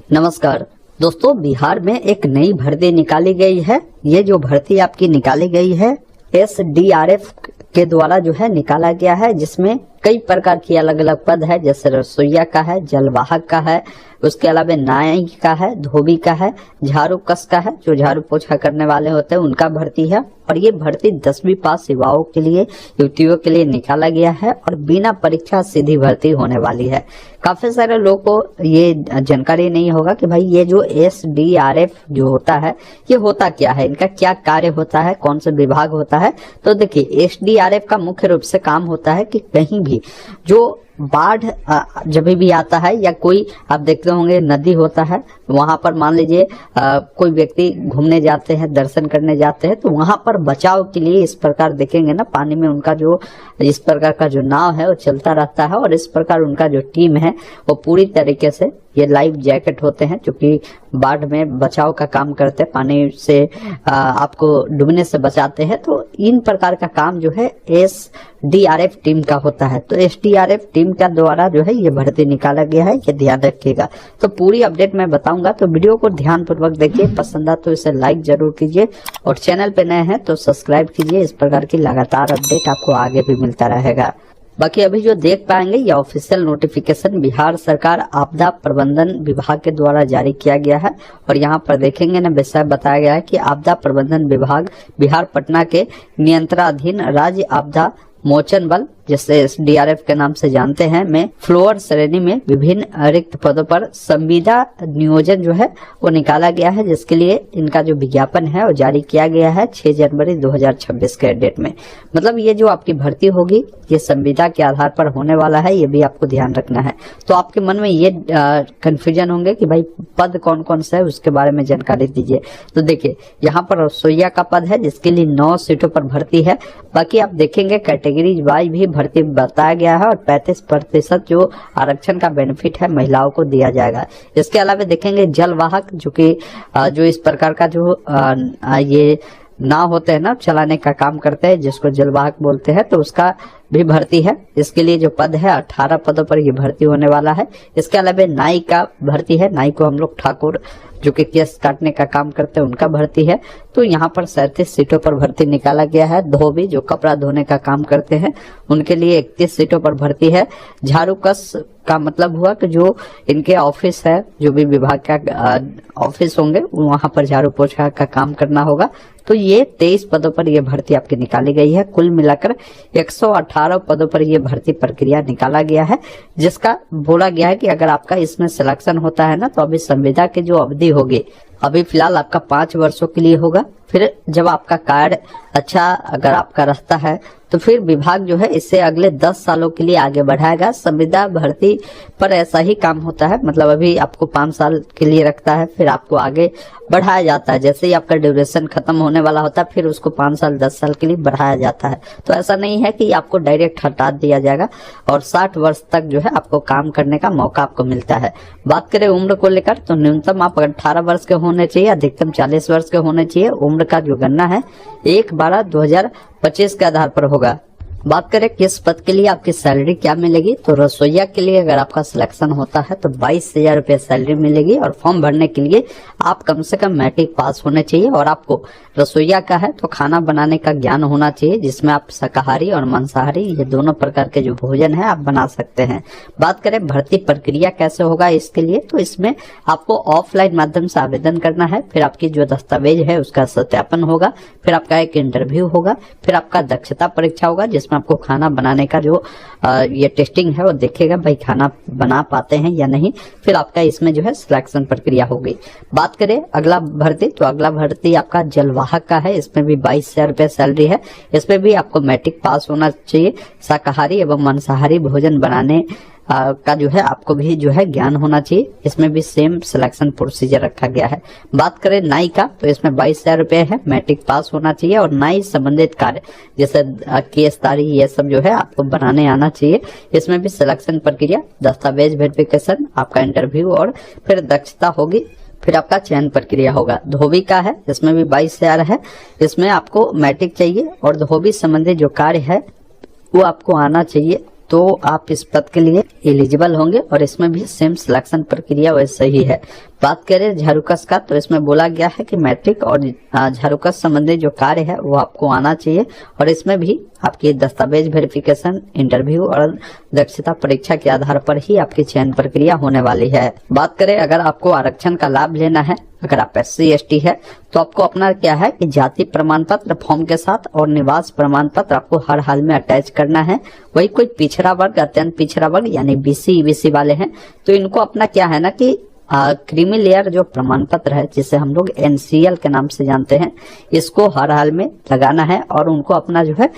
नमस्कार दोस्तों, बिहार में एक नई भर्ती निकाली गई है। ये जो भर्ती आपकी निकाली गई है SDRF के द्वारा जो है निकाला गया है, जिसमें कई प्रकार की अलग अलग पद है, जैसे रसोईया का है, जलवाहक का है, उसके अलावा नाई का है, धोबी का है, झाड़ू कस का है, जो झाड़ू पोछा करने वाले होते हैं उनका भर्ती है। और ये भर्ती 10वीं पास युवाओं के लिए, युवतियों के लिए निकाला गया है और बिना परीक्षा सीधी भर्ती होने वाली है। काफी सारे लोगों को ये जानकारी नहीं होगा कि भाई ये जो SDRF जो होता है ये होता क्या है, इनका क्या कार्य होता है, कौन सा विभाग होता है। तो देखिए, SDRF का मुख्य रूप से काम होता है कि कहीं भी जो बाढ़ जब भी आता है या कोई आप देखते होंगे नदी होता है, वहां पर मान लीजिए कोई व्यक्ति घूमने जाते हैं, दर्शन करने जाते हैं, तो वहां पर बचाव के लिए इस प्रकार देखेंगे ना, पानी में उनका जो इस प्रकार का जो नाव है वो चलता रहता है और इस प्रकार उनका जो टीम है वो पूरी तरीके से ये लाइफ जैकेट होते हैं जो कि बाढ़ में बचाव का काम करते हैं, पानी से आपको डूबने से बचाते हैं। तो इन प्रकार का काम जो है SDRF टीम का होता है। तो SDRF टीम का द्वारा जो है ये भर्ती निकाला गया है, ये ध्यान रखिएगा। तो पूरी अपडेट मैं बताऊंगा, तो वीडियो को ध्यान पूर्वक देखिए। पसंद आ तो इसे लाइक जरूर कीजिए और चैनल पे नए हैं तो सब्सक्राइब कीजिए। इस प्रकार की लगातार अपडेट आपको आगे भी मिलता रहेगा। बाकी अभी जो देख पाएंगे ये ऑफिशियल नोटिफिकेशन बिहार सरकार आपदा प्रबंधन विभाग के द्वारा जारी किया गया है। और यहाँ पर देखेंगे ना, विषय बताया गया है कि आपदा प्रबंधन विभाग बिहार पटना के नियंत्रणाधीन राज्य आपदा मोचन बल, जिसे SDRF के नाम से जानते हैं, में फ्लोर श्रेणी में विभिन्न रिक्त पदों पर संविदा नियोजन जो है वो निकाला गया है, जिसके लिए इनका जो विज्ञापन है वो जारी किया गया है 6 जनवरी 2026 के डेट में। मतलब ये जो आपकी भर्ती होगी ये संविदा के आधार पर होने वाला है, ये भी आपको ध्यान रखना है। तो आपके मन में ये कंफ्यूजन होंगे कि भाई पद कौन कौन सा है, उसके बारे में जानकारी दीजिए। तो देखिए, यहाँ पर रसोईया का पद है जिसके लिए 9 सीटों पर भर्ती है। बाकी आप देखेंगे कैटेगरी वाइज भी भर्ती बताया गया है और 35% जो आरक्षण का बेनिफिट है महिलाओं को दिया जाएगा। इसके अलावा देखेंगे जलवाहक, जो कि जो इस प्रकार का जो ये नाव होते हैं ना, चलाने का काम करते हैं, जिसको जलवाहक बोलते हैं, तो उसका भी भर्ती है। इसके लिए जो पद है 18 पदों पर ये भर्ती होने वाला है। इसके अलावा नाई का भर्ती है, नाई को हम लोग ठाकुर जो कि केस काटने का काम करते हैं उनका भर्ती है। तो यहाँ पर 37 सीटों पर भर्ती निकाला गया है। धोबी जो कपड़ा धोने का काम करते हैं उनके लिए 31 सीटों पर भर्ती है। झाड़ू कस का मतलब हुआ कि जो इनके ऑफिस है, जो भी विभाग का ऑफिस होंगे वहां पर झाड़ू पोछा का काम करना होगा। तो ये 23 पदों पर यह भर्ती आपकी निकाली गई है। कुल मिलाकर 118 पदों पर यह भर्ती प्रक्रिया निकाला गया है, जिसका बोला गया है कि अगर आपका इसमें सिलेक्शन होता है ना, तो अभी संविदा की जो अवधि होगी अभी फिलहाल आपका 5 वर्षों के लिए होगा। फिर जब आपका कार्य अच्छा अगर आपका रहता है तो फिर विभाग जो है इसे अगले 10 सालों के लिए आगे बढ़ाएगा। संविदा भर्ती पर ऐसा ही काम होता है, मतलब अभी आपको 5 साल के लिए रखता है, फिर आपको आगे बढ़ाया जाता है। जैसे ही आपका ड्यूरेशन खत्म होने वाला होता है फिर उसको 5 साल 10 साल के लिए बढ़ाया जाता है। तो ऐसा नहीं है कि आपको डायरेक्ट हटा दिया जाएगा और 60 वर्ष तक जो है आपको काम करने का मौका आपको मिलता है। बात करें उम्र को लेकर, तो न्यूनतम आप 18 वर्ष के होने चाहिए, अधिकतम 40 वर्ष के होने चाहिए। उम्र का जो गणना है 1/12/2025 के आधार पर होगा। बात करें किस पद के लिए आपकी सैलरी क्या मिलेगी, तो रसोईया के लिए अगर आपका सिलेक्शन होता है तो 22,000 रुपये सैलरी मिलेगी। और फॉर्म भरने के लिए आप कम से कम मैट्रिक पास होने चाहिए और आपको रसोईया का है तो खाना बनाने का ज्ञान होना चाहिए, जिसमें आप शाकाहारी और मांसाहारी ये दोनों प्रकार के जो भोजन है आप बना सकते हैं। बात करें भर्ती प्रक्रिया कैसे होगा इसके लिए, तो इसमें आपको ऑफलाइन माध्यम से आवेदन करना है। फिर आपकी जो दस्तावेज है उसका सत्यापन होगा, फिर आपका एक इंटरव्यू होगा, फिर आपका दक्षता परीक्षा होगा जिसमें आपको खाना बनाने का जो ये टेस्टिंग है वो देखेगा भाई खाना बना पाते हैं या नहीं। फिर आपका इसमें जो है सिलेक्शन प्रक्रिया होगी। बात करें अगला भर्ती, तो अगला भर्ती आपका जलवाहक का है। इसमें भी 22,000 रुपये सैलरी है। इसमें भी आपको मैट्रिक पास होना चाहिए। शाकाहारी एवं मांसाहारी भोजन बनाने का जो है आपको भी जो है ज्ञान होना चाहिए। इसमें भी सेम सिलेक्शन प्रोसीजर रखा गया है। बात करें नाई का, तो इसमें 22,000 रुपये है, मैट्रिक पास होना चाहिए और नाई संबंधित कार्य जैसे केस तारी ये सब जो है आपको बनाने आना चाहिए। इसमें भी सिलेक्शन प्रक्रिया, दस्तावेज वेरिफिकेशन, आपका इंटरव्यू और फिर दक्षता होगी, फिर आपका चयन प्रक्रिया होगा। धोबी का है, इसमें भी 22,000 है। इसमें आपको मैट्रिक चाहिए और धोबी संबंधी जो कार्य है वो आपको आना चाहिए। तो आप इस पद के लिए एलिजिबल होंगे और इसमें भी सेम सिलेक्शन प्रक्रिया वैसे ही है। बात करें झारूकस का, तो इसमें बोला गया है कि मैट्रिक और झारूकस संबंधी जो कार्य है वो आपको आना चाहिए, और इसमें भी आपकी दस्तावेज वेरिफिकेशन, इंटरव्यू और दक्षता परीक्षा के आधार पर ही आपकी चयन प्रक्रिया होने वाली है। बात करें अगर आपको आरक्षण का लाभ लेना है, अगर आप SC ST है, तो आपको अपना क्या है कि जाति प्रमाण पत्र फॉर्म के साथ और निवास प्रमाण पत्र आपको हर हाल में अटैच करना है। वही कोई पिछड़ा वर्ग, अत्यंत पिछड़ा वर्ग यानी BC EBC वाले हैं, तो इनको अपना क्या है ना कि क्रीमी लेयर जो प्रमाण पत्र है, जिसे हम लोग NCL के नाम से जानते हैं, इसको हर हाल में लगाना है, और उनको अपना जो है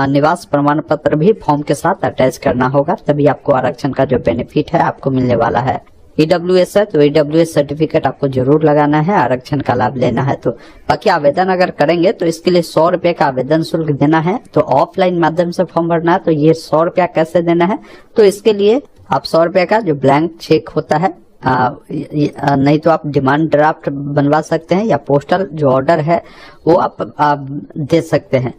निवास प्रमाण पत्र भी फॉर्म के साथ अटैच करना होगा, तभी आपको आरक्षण का जो बेनिफिट है आपको मिलने वाला है। EWS है तो EWS सर्टिफिकेट आपको जरूर लगाना है, आरक्षण का लाभ लेना है तो। बाकी आवेदन अगर करेंगे तो इसके लिए 100 रुपए का आवेदन शुल्क देना है। तो ऑफलाइन माध्यम से फॉर्म भरना है, तो ये 100 रुपया कैसे देना है, तो इसके लिए आप 100 रुपए का जो ब्लैंक चेक होता है, नहीं तो आप डिमांड ड्राफ्ट बनवा सकते हैं, या पोस्टल जो ऑर्डर है वो आप दे सकते हैं।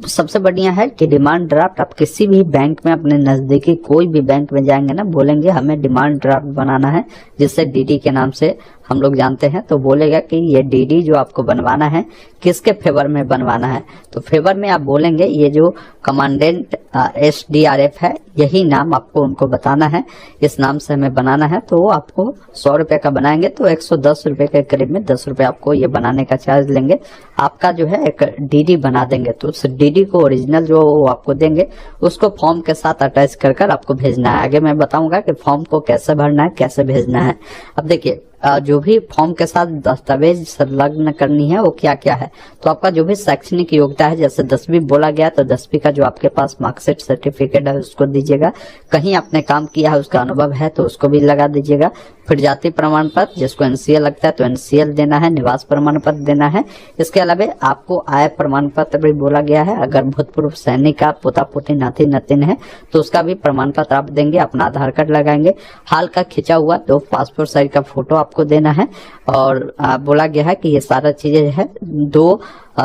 सबसे बढ़िया है कि डिमांड ड्राफ्ट आप किसी भी बैंक में, अपने नजदीकी कोई भी बैंक में जाएंगे ना, बोलेंगे हमें डिमांड ड्राफ्ट बनाना है, जिससे DD के नाम से हम लोग जानते हैं, तो बोलेगा कि ये DD जो आपको बनवाना है किसके फेवर में बनवाना है, तो फेवर में आप बोलेंगे ये जो कमांडेंट SDRF है, यही नाम आपको उनको बताना है, इस नाम से हमें बनाना है। तो वो आपको 100 रुपए का बनाएंगे, तो 110 रुपए के करीब में 10 रुपए आपको ये बनाने का चार्ज लेंगे। आपका जो है एक DD बना देंगे, तो उस DD को ओरिजिनल जो वो आपको देंगे, उसको फॉर्म के साथ अटैच कर आपको भेजना है। आगे मैं बताऊंगा कि फॉर्म को कैसे भरना है, कैसे भेजना है। अब देखिए जो भी फॉर्म के साथ दस्तावेज संलग्न करनी है वो क्या क्या है, तो आपका जो भी शैक्षणिक योग्यता है, जैसे 10वीं बोला गया तो 10वीं का जो आपके पास मार्कशीट सर्टिफिकेट है उसको दीजिएगा। कहीं आपने काम किया है उसका अनुभव है तो उसको भी लगा दीजिएगा। फिर जाति प्रमाण पत्र, जिसको NCL लगता है तो NCL देना है, निवास प्रमाण पत्र देना है। इसके अलावा आपको आय प्रमाण पत्र भी बोला गया है, अगर भूतपूर्व सैनिक का पोता पोती नाती नातिन है तो उसका भी प्रमाण पत्र आप देंगे, अपना आधार कार्ड लगाएंगे। हाल का खिंचा हुआ 2 पासपोर्ट साइज का फोटो आपको देना है, और बोला गया है कि ये सारा चीजें है। 2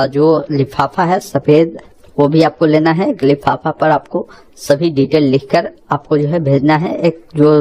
जो लिफाफा है सफेद, वो भी आपको लेना है। एक लिफाफा पर आपको सभी डिटेल लिखकर आपको जो है भेजना है। एक जो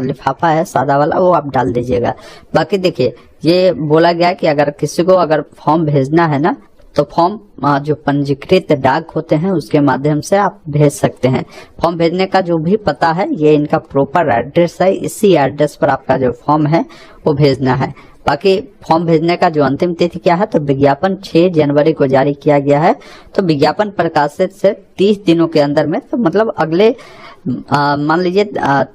लिफाफा है सादा वाला वो आप डाल दीजिएगा। बाकी देखिए ये बोला गया कि अगर किसी को अगर फॉर्म भेजना है ना, तो फॉर्म जो पंजीकृत डाक होते हैं उसके माध्यम से आप भेज सकते हैं। फॉर्म भेजने का जो भी पता है, ये इनका प्रॉपर एड्रेस है, इसी एड्रेस पर आपका जो फॉर्म है वो भेजना है। बाकी फॉर्म भेजने का जो अंतिम तिथि क्या है, तो विज्ञापन 6 जनवरी को जारी किया गया है। तो विज्ञापन प्रकाशित से 30 दिनों के अंदर में, तो मतलब अगले मान लीजिए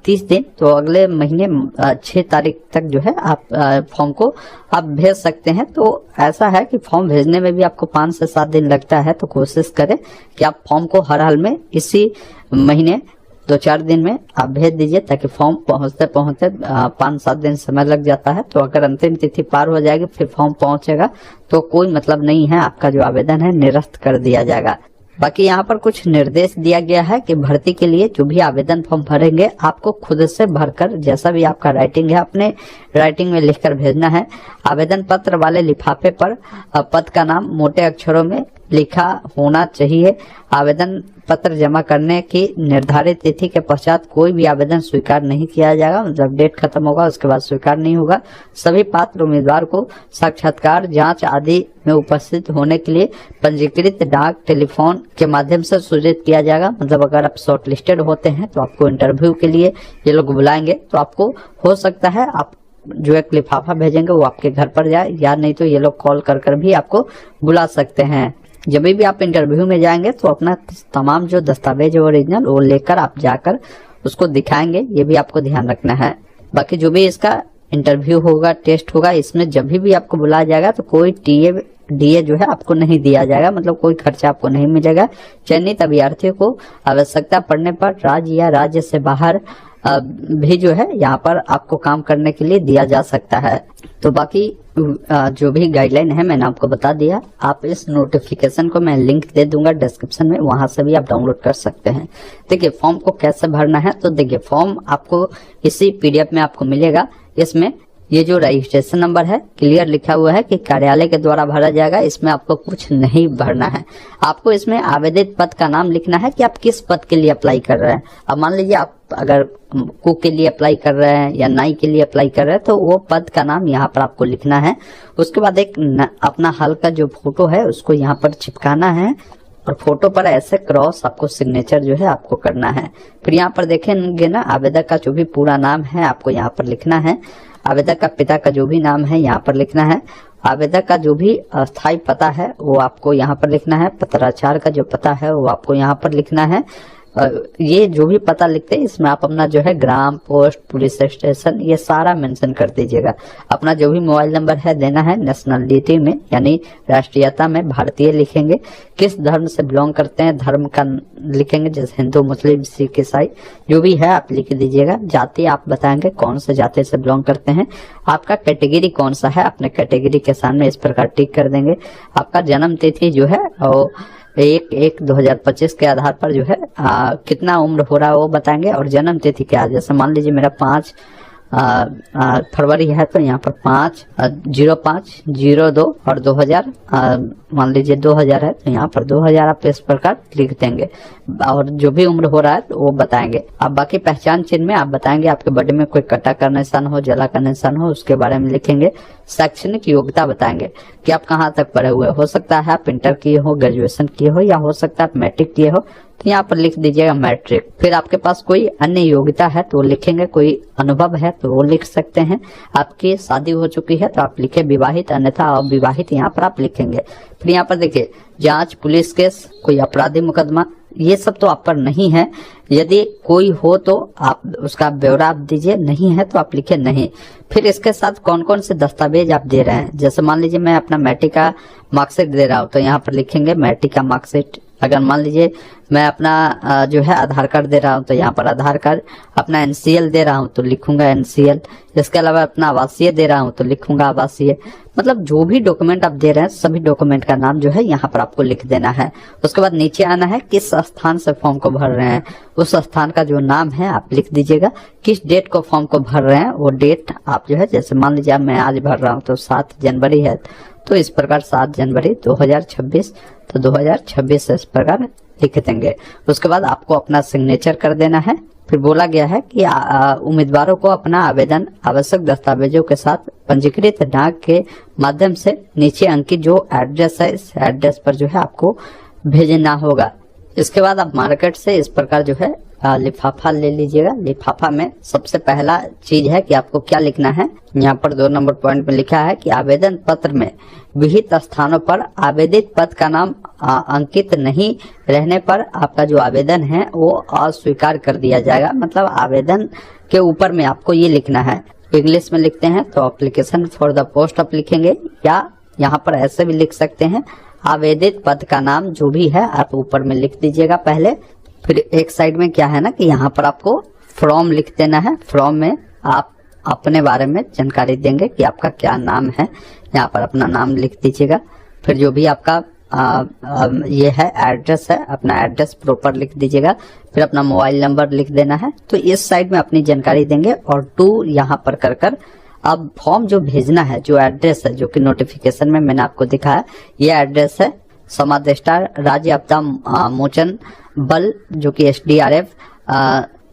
30 दिन, तो अगले महीने 6 तारीख तक जो है आप फॉर्म को आप भेज सकते हैं। तो ऐसा है कि फॉर्म भेजने में भी आपको 5 से 7 दिन लगता है, तो कोशिश करें कि आप फॉर्म को हर हाल में इसी महीने 2-4 दिन में आप भेज दीजिए, ताकि फॉर्म पहुंचते 5-7 दिन समय लग जाता है। तो अगर अंतिम तिथि पार हो जाएगी फिर फॉर्म पहुंचेगा तो कोई मतलब नहीं है, आपका जो आवेदन है निरस्त कर दिया जाएगा। बाकी यहाँ पर कुछ निर्देश दिया गया है कि भर्ती के लिए जो भी आवेदन फॉर्म भरेंगे आपको खुद से भरकर, जैसा भी आपका राइटिंग है अपने राइटिंग में लिखकर भेजना है। आवेदन पत्र वाले लिफाफे पर पद का नाम मोटे अक्षरों में लिखा होना चाहिए। आवेदन पत्र जमा करने की निर्धारित तिथि के पश्चात कोई भी आवेदन स्वीकार नहीं किया जाएगा। जब डेट खत्म होगा उसके बाद स्वीकार नहीं होगा। सभी पात्र उम्मीदवार को साक्षात्कार, जांच आदि में उपस्थित होने के लिए पंजीकृत डाक टेलीफोन के माध्यम से सूचित किया जाएगा। मतलब अगर आप शॉर्ट लिस्टेड होते हैं तो आपको इंटरव्यू के लिए ये लोग बुलाएंगे, तो आपको हो सकता है आप जो एक लिफाफा भेजेंगे वो आपके घर पर जाए, या नहीं तो ये लोग कॉल कर भी आपको बुला सकते हैं। जब भी आप इंटरव्यू में जाएंगे तो अपना तमाम जो दस्तावेज है ओरिजिनल वो लेकर आप जाकर उसको दिखाएंगे, ये भी आपको ध्यान रखना है। बाकी जो भी इसका इंटरव्यू होगा, टेस्ट होगा, इसमें जब भी आपको बुलाया जाएगा तो कोई DA जो है आपको नहीं दिया जाएगा, मतलब कोई खर्चा आपको नहीं मिलेगा। चयनित अभ्यर्थियों को आवश्यकता पड़ने पर राज्य या राज्य से बाहर भी जो है यहाँ पर आपको काम करने के लिए दिया जा सकता है। तो बाकी जो भी गाइडलाइन है मैंने आपको बता दिया। आप इस नोटिफिकेशन को मैं लिंक दे दूंगा डिस्क्रिप्शन में, वहां से भी आप डाउनलोड कर सकते हैं। देखिए फॉर्म को कैसे भरना है, तो देखिए फॉर्म आपको इसी PDF में आपको मिलेगा। इसमें ये जो रजिस्ट्रेशन नंबर है क्लियर लिखा हुआ है कि कार्यालय के द्वारा भरा जाएगा, इसमें आपको कुछ नहीं भरना है। आपको इसमें आवेदित पद का नाम लिखना है कि आप किस पद के लिए अप्लाई कर रहे हैं। अब मान लीजिए आप अगर कुक के लिए अप्लाई कर रहे हैं या नाई के लिए अप्लाई कर रहे हैं तो वो पद का नाम यहाँ पर आपको लिखना है। उसके बाद एक अपना हाल का जो फोटो है उसको यहाँ पर चिपकाना है और फोटो पर ऐसे क्रॉस आपको सिग्नेचर जो है आपको करना है। फिर यहाँ पर देखेंगे ना, आवेदक का जो भी पूरा नाम है आपको यहाँ पर लिखना है। आवेदक का पिता का जो भी नाम है यहाँ पर लिखना है। आवेदक का जो भी अस्थायी पता है वो आपको यहाँ पर लिखना है। पत्राचार का जो पता है वो आपको यहाँ पर लिखना है। ये जो भी पता लिखते हैं इसमें आप अपना जो है ग्राम, पोस्ट, पुलिस स्टेशन ये सारा मेंशन कर दीजिएगा। अपना जो भी मोबाइल नंबर है देना है। नेशनलिटी में यानी राष्ट्रीयता में भारतीय लिखेंगे। किस धर्म से बिलोंग करते हैं धर्म का लिखेंगे, जैसे हिंदू, मुस्लिम, सिख, ईसाई जो भी है आप लिख दीजिएगा। जाति आप बताएंगे कौन से जाति से बिलोंग करते हैं। आपका कैटेगरी कौन सा है, अपने कैटेगरी के सामने इस प्रकार टिक कर देंगे। आपका जन्म तिथि जो है और 1/1/2025 के आधार पर जो है कितना उम्र हो रहा है वो बताएंगे और जन्म तिथि क्या है। जैसे मान लीजिए मेरा 5 फरवरी है तो यहाँ पर 5/05/02 और 2000 मान लीजिए 2000 है तो यहाँ पर 2000 आप इस प्रकार लिख देंगे और जो भी उम्र हो रहा है तो वो बताएंगे। अब बाकी पहचान चिन्ह में आप बताएंगे आपके बॉडी में कोई कटा का निशान हो, जला का निशान हो, उसके बारे में लिखेंगे। शैक्षणिक योग्यता बताएंगे कि आप कहाँ तक पढ़े हुए हो सकता है आप इंटर किए हो, ग्रेजुएशन किए हो या हो सकता है आप मैट्रिक किए हो तो यहाँ पर लिख दीजिएगा मैट्रिक। फिर आपके पास कोई अन्य योग्यता है तो लिखेंगे, कोई अनुभव है तो वो लिख सकते हैं। आपकी शादी हो चुकी है तो आप लिखे विवाहित, अन्यथा अविवाहित यहाँ पर आप लिखेंगे। फिर यहाँ पर देखिए जांच, पुलिस केस, कोई अपराधी मुकदमा ये सब तो आप पर नहीं है। यदि कोई हो तो आप उसका ब्यौरा आप दीजिए, नहीं है तो आप लिखे नहीं। फिर इसके साथ कौन कौन से दस्तावेज आप दे रहे हैं। जैसे मान लीजिए मैं अपना मैट्रिक का मार्कशीट दे रहा हूँ तो यहाँ पर लिखेंगे मैट्रिक का मार्कशीट। अगर मान लीजिए मैं अपना जो है आधार कार्ड दे रहा हूँ तो यहाँ पर आधार कार्ड, अपना एनसीएल दे रहा हूँ तो लिखूंगा एनसीएल। इसके अलावा अपना आवासीय दे रहा हूँ तो लिखूंगा आवासीय। मतलब जो भी डॉक्यूमेंट आप दे रहे हैं सभी डॉक्यूमेंट का नाम जो है यहाँ पर आपको लिख देना है। उसके बाद नीचे आना है, किस स्थान से फॉर्म को भर रहे हैं उस स्थान का जो नाम है आप लिख दीजिएगा। किस डेट को फॉर्म को भर रहे हैं वो डेट आप जो है, जैसे मान लीजिए मैं आज भर रहा हूँ तो 7 जनवरी है तो इस प्रकार 7 जनवरी 2026 तो 2026 इस प्रकार लिख देंगे। उसके बाद आपको अपना सिग्नेचर कर देना है। फिर बोला गया है कि उम्मीदवारों को अपना आवेदन आवश्यक दस्तावेजों के साथ पंजीकृत डाक के माध्यम से नीचे अंकित जो एड्रेस है इस एड्रेस पर जो है आपको भेजना होगा। इसके बाद आप मार्केट से इस प्रकार जो है लिफाफा ले लीजिएगा। लिफाफा में सबसे पहला चीज है कि आपको क्या लिखना है। यहाँ पर 2 नंबर पॉइंट में लिखा है कि आवेदन पत्र में विहित स्थानों पर आवेदित पद का नाम अंकित नहीं रहने पर आपका जो आवेदन है वो अस्वीकार कर दिया जाएगा। मतलब आवेदन के ऊपर में आपको ये लिखना है। इंग्लिश में लिखते हैं तो एप्लीकेशन फॉर द पोस्ट आप लिखेंगे या यहाँ पर ऐसे भी लिख सकते हैं आवेदित पद का नाम जो भी है आप ऊपर में लिख दीजिएगा पहले। फिर एक साइड में क्या है ना कि यहाँ पर आपको फ्रॉम लिख देना है। फ्रॉम में आप अपने बारे में जानकारी देंगे कि आपका क्या नाम है, यहाँ पर अपना नाम लिख दीजिएगा। फिर जो भी आपका ये है एड्रेस है अपना एड्रेस प्रॉपर लिख दीजिएगा। फिर अपना मोबाइल नंबर लिख देना है। तो इस साइड में अपनी जानकारी देंगे और टू यहाँ पर कर अब फॉर्म जो भेजना है जो एड्रेस है जो कि नोटिफिकेशन में मैंने आपको दिखाया ये एड्रेस है समादेष्टा राज्य आपदा मोचन बल जो कि SDRF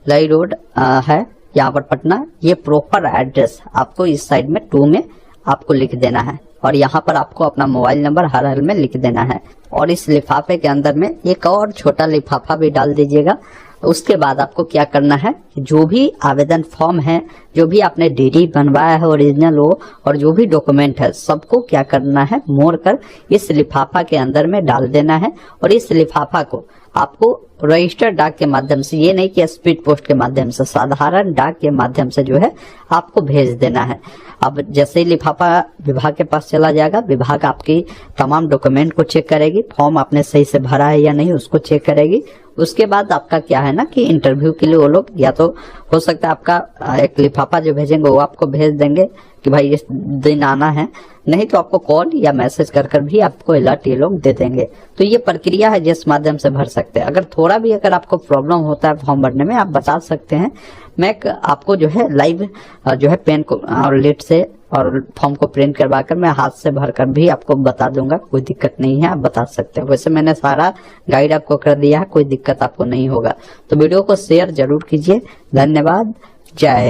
लई रोड है यहाँ पर पटना। ये प्रॉपर एड्रेस आपको इस साइड में 2 में आपको लिख देना है और यहाँ पर आपको अपना मोबाइल नंबर हर हाल में लिख देना है। और इस लिफाफे के अंदर में एक और छोटा लिफाफा भी डाल दीजिएगा। उसके बाद आपको क्या करना है, जो भी आवेदन फॉर्म है, जो भी आपने DD बनवाया है ओरिजिनल हो और जो भी डॉक्यूमेंट है सबको क्या करना है मोड़ कर इस लिफाफा के अंदर में डाल देना है। और इस लिफाफा को आपको रजिस्टर्ड डाक के माध्यम से, ये नहीं कि स्पीड पोस्ट के माध्यम से, साधारण डाक के माध्यम से जो है आपको भेज देना है। अब जैसे ही लिफाफा विभाग के पास चला जाएगा, विभाग आपकी तमाम डॉक्यूमेंट को चेक करेगी, फॉर्म आपने सही से भरा है या नहीं उसको चेक करेगी। उसके बाद आपका क्या है ना कि इंटरव्यू के लिए वो लोग या तो हो सकता है आपका एक लिफाफा जो भेजेंगे वो आपको भेज देंगे कि भाई इस दिन आना है, नहीं तो आपको कॉल या मैसेज कर भी आपको अलर्ट ये लोग दे देंगे। तो ये प्रक्रिया है जिस माध्यम से भर सकते हैं। अगर थोड़ा थोड़ा भी अगर आपको प्रॉब्लम होता है फॉर्म भरने में, आप बता सकते हैं। मैं आपको जो है लाइव जो है पेन को और लीड से और फॉर्म को प्रिंट करवा कर मैं हाथ से भरकर भी आपको बता दूंगा, कोई दिक्कत नहीं है, आप बता सकते हैं। वैसे मैंने सारा गाइड आपको कर दिया है, कोई दिक्कत आपको नहीं होगा। तो वीडियो को शेयर जरूर कीजिए। धन्यवाद। जय